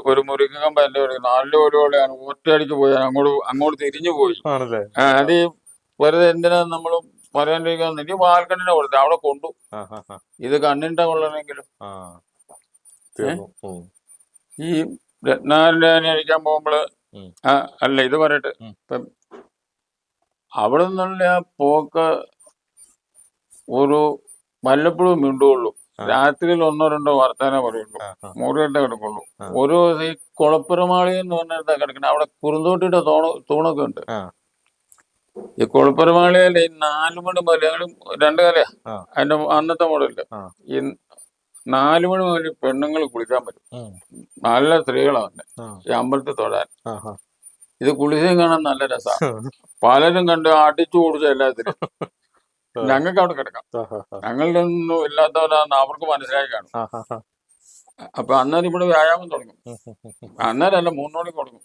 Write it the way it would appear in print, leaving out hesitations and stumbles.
ഒരു മുറിക്ക് കമ്പ് എന്റെ ഒരു 4 കോടിയോടെയാണ് ഒറ്റയടിക്ക് പോയി അങ്ങോട്ട് തിരിഞ്ഞു പോയി. ആണല്ലേ? അത് ഈ വെറുതെ എന്തിനാ നമ്മൾ പറയാണ്ടിരിക്കാൻ നീ വാൽക്കണ്ണിനെ കൊടുത്തു അവിടെ കൊണ്ടു. ഇത് കണ്ണിന്റെ കൊള്ളണമെങ്കിലും ഈ രത്നാകരന്റെ അടിക്കാൻ പോകുമ്പോള് അല്ല ഇത് പറയട്ടെ, ഇപ്പം അവിടെ നിന്നുള്ള ആ പോക്ക് ഒരു വല്ലപ്പോഴും മിണ്ടുള്ളൂ. രാത്രിയിൽ 1-2 വർത്താനം പറയുള്ളൂ, മുറിയിട്ടേ കിടക്കുള്ളൂ. ഒരു ഈ കുളപ്പുരമാളി എന്ന് പറഞ്ഞിട്ടാ കിടക്കുന്നത്. അവിടെ കുറുന്തോട്ടിയുടെ തൂണൊക്കെ ഉണ്ട്. ഈ കുളപ്പുരമാളിയല്ല, ഈ 4 മണി മുതൽ 2 കലയാ അതിന്റെ അന്നത്തെ മോഡലില്. ഈ 4 മണി മുതൽ പെണ്ണുങ്ങൾ കുളിക്കാൻ പറ്റും. നല്ല സ്ത്രീകളാണ് ഈ അമ്പലത്തിൽ തൊഴാൻ. ഇത് കുളിച്ചും കാണാൻ നല്ല രസമാണ്. പലരും കണ്ട് അടിച്ചു കുടിച്ച എല്ലാത്തിനും. ഞങ്ങൾക്ക് അവിടെ കിടക്കാം. ഞങ്ങളുടെ ഒന്നും ഇല്ലാത്തവരാന്ന് അവർക്ക് മനസ്സിലായി കാണും. അപ്പൊ അന്നേരം ഇവിടെ വ്യായാമം തുടങ്ങും. അന്നേരമല്ല 3 മണിക്ക് തുടങ്ങും.